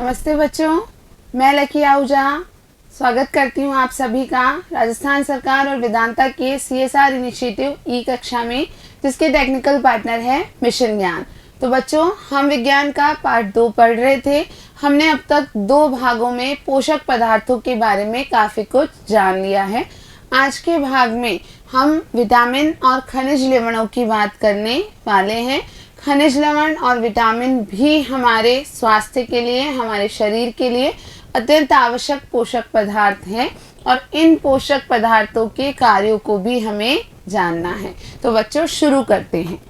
नमस्ते बच्चों, मैं लकी आहूजा स्वागत करती हूँ आप सभी का राजस्थान सरकार और वेदांता के CSR इनिशिएटिव ई कक्षा में, जिसके टेक्निकल पार्टनर है मिशन ज्ञान। तो बच्चों, हम विज्ञान का पार्ट 2 पढ़ रहे थे। हमने अब तक 2 भागों में पोषक पदार्थों के बारे में काफ़ी कुछ जान लिया है। आज के भाग में हम विटामिन और खनिज लवणों की बात करने वाले हैं। खनिज लवण और विटामिन भी हमारे स्वास्थ्य के लिए, हमारे शरीर के लिए अत्यंत आवश्यक पोषक पदार्थ हैं और इन पोषक पदार्थों के कार्यों को भी हमें जानना है। तो बच्चों, शुरू करते हैं।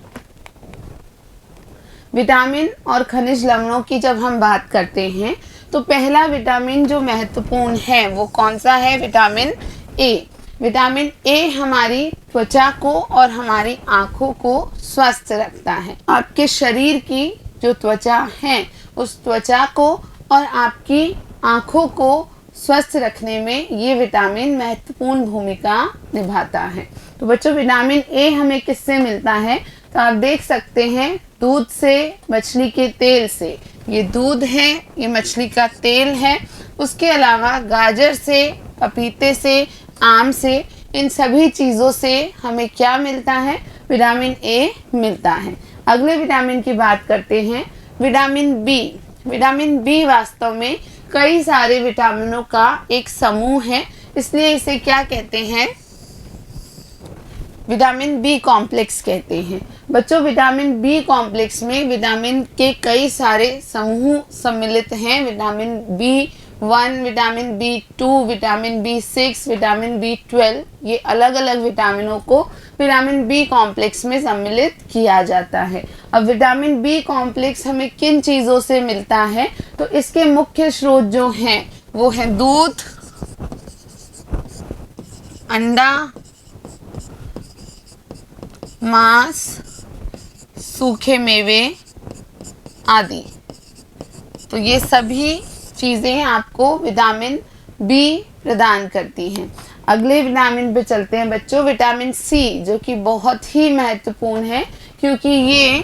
विटामिन और खनिज लवणों की जब हम बात करते हैं तो पहला विटामिन जो महत्वपूर्ण है वो कौन सा है? Vitamin A. विटामिन ए हमारी त्वचा को और हमारी आँखों को स्वस्थ रखता है। आपके शरीर की जो त्वचा है उस त्वचा को और आपकी आँखों को स्वस्थ रखने में ये विटामिन महत्वपूर्ण भूमिका निभाता है। तो बच्चों, विटामिन ए हमें किससे मिलता है? तो आप देख सकते हैं, दूध से, मछली के तेल से। ये दूध है, ये मछली का तेल है। उसके अलावा गाजर से, पपीते से, आम से, इन सभी चीज़ों से हमें क्या मिलता है? विटामिन ए मिलता है। अगले विटामिन की बात करते हैं, विटामिन बी। विटामिन बी वास्तव में कई सारे विटामिनों का एक समूह है, इसलिए इसे क्या कहते हैं? विटामिन बी कॉम्प्लेक्स कहते हैं। बच्चों, विटामिन बी कॉम्प्लेक्स में विटामिन के कई सारे समूह सम्मिलित हैं। Vitamin B1, vitamin B2, vitamin B6, vitamin B12, ये अलग अलग विटामिनों को विटामिन बी कॉम्प्लेक्स में सम्मिलित किया जाता है। अब विटामिन बी कॉम्प्लेक्स हमें किन चीज़ों से मिलता है? तो इसके मुख्य स्रोत जो हैं वो हैं दूध, अंडा, मांस, सूखे मेवे आदि। तो ये सभी चीज़ें आपको विटामिन बी प्रदान करती हैं। अगले विटामिन पे चलते हैं बच्चों, विटामिन सी, जो कि बहुत ही महत्वपूर्ण है क्योंकि ये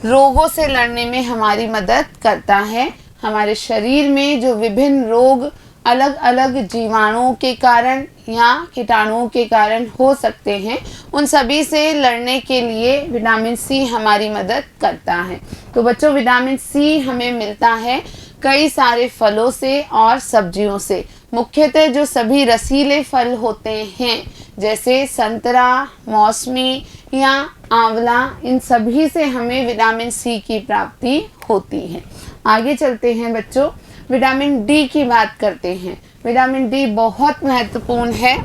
रोगों से लड़ने में हमारी मदद करता है। हमारे शरीर में जो विभिन्न रोग अलग अलग जीवाणुओं के कारण या कीटाणुओं के कारण हो सकते हैं, उन सभी से लड़ने के लिए विटामिन सी हमारी मदद करता है। तो बच्चों, विटामिन सी हमें मिलता है कई सारे फलों से और सब्जियों से। मुख्यतः जो सभी रसीले फल होते हैं जैसे संतरा, मौसमी या आंवला, इन सभी से हमें विटामिन सी की प्राप्ति होती है। आगे चलते हैं बच्चों, विटामिन डी की बात करते हैं। विटामिन डी बहुत महत्वपूर्ण है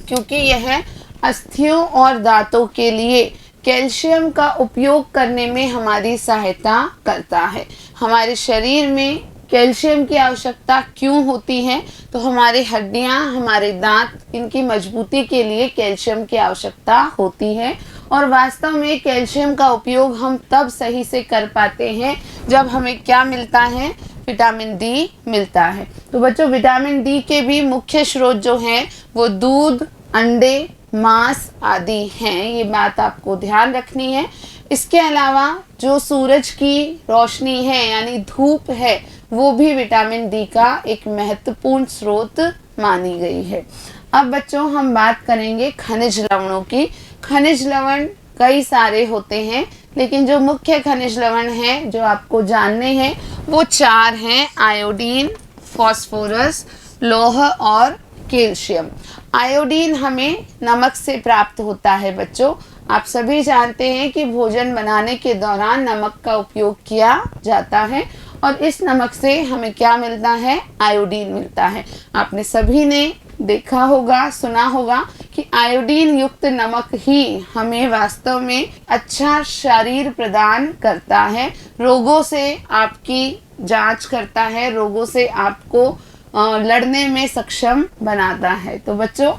क्योंकि यह अस्थियों और दांतों के लिए कैल्शियम का उपयोग करने में हमारी सहायता करता है। हमारे शरीर में कैल्शियम की आवश्यकता क्यों होती है? तो हमारे हड्डियां, हमारे दांत, इनकी मजबूती के लिए कैल्शियम की आवश्यकता होती है और वास्तव में कैल्शियम का उपयोग हम तब सही से कर पाते हैं जब हमें क्या मिलता है? विटामिन डी मिलता है। तो बच्चों, विटामिन डी के भी मुख्य स्रोत जो हैं वो दूध, अंडे, मांस आदि हैं। ये बात आपको ध्यान रखनी है। इसके अलावा जो सूरज की रोशनी है यानी धूप है, वो भी विटामिन डी का एक महत्वपूर्ण स्रोत मानी गई है। अब बच्चों, हम बात करेंगे खनिज लवणों की। खनिज लवण कई सारे होते हैं, लेकिन जो मुख्य खनिज लवण हैं जो आपको जानने हैं वो 4 हैं: आयोडीन, फास्फोरस, लौह और कैल्शियम। आयोडीन हमें नमक से प्राप्त होता है। बच्चों, आप सभी जानते हैं कि भोजन बनाने के दौरान नमक का उपयोग किया जाता है और इस नमक से हमें क्या मिलता है? आयोडीन मिलता है। आपने सभी ने देखा होगा, सुना होगा कि आयोडीन युक्त नमक ही हमें वास्तव में अच्छा शरीर प्रदान करता है, रोगों से आपकी जांच करता है, रोगों से आपको लड़ने में सक्षम बनाता है। तो बच्चों,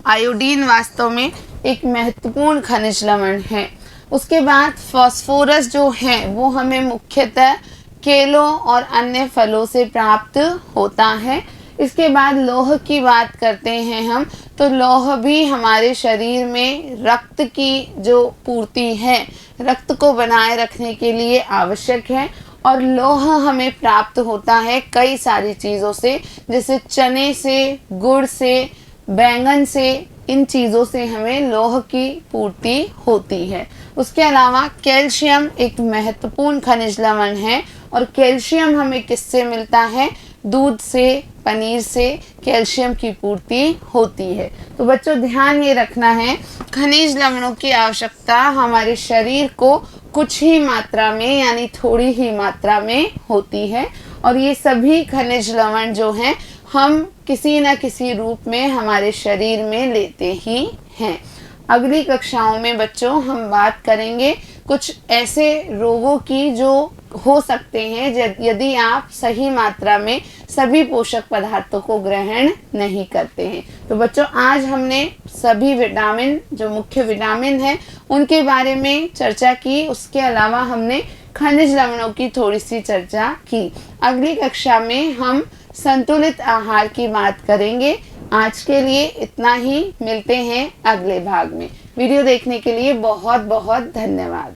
आयोडीन वास्तव में एक महत्वपूर्ण खनिज लवण है। उसके बाद फास्फोरस जो है वो हमें मुख्यतः केलों और अन्य फलों से प्राप्त होता है। इसके बाद लौह की बात करते हैं हम, तो लौह भी हमारे शरीर में रक्त की जो पूर्ति है, रक्त को बनाए रखने के लिए आवश्यक है और लौह हमें प्राप्त होता है कई सारी चीज़ों से, जैसे चने से, गुड़ से, बैंगन से, इन चीज़ों से हमें लौह की पूर्ति होती है। उसके अलावा कैल्शियम एक महत्वपूर्ण खनिज लवण है और कैल्शियम हमें किससे मिलता है? दूध से, पनीर से कैल्शियम की पूर्ति होती है। तो बच्चों ध्यान ये रखना है, खनिज लवणों की आवश्यकता हमारे शरीर को कुछ ही मात्रा में यानी थोड़ी ही मात्रा में होती है और ये सभी खनिज लवण जो हैं हम किसी न किसी रूप में हमारे शरीर में लेते ही हैं। अगली कक्षाओं में बच्चों हम बात करेंगे कुछ ऐसे रोगों की जो हो सकते हैं यदि आप सही मात्रा में सभी पोषक पदार्थों को ग्रहण नहीं करते हैं। तो बच्चों आज हमने सभी विटामिन जो मुख्य विटामिन हैं उनके बारे में चर्चा की, उसके अलावा हमने खनिज लवणों की थोड़ी सी चर्चा की। अगली कक्षा में हम संतुलित आहार की बात करेंगे। आज के लिए इतना ही, मिलते हैं अगले भाग में। वीडियो देखने के लिए बहुत बहुत धन्यवाद।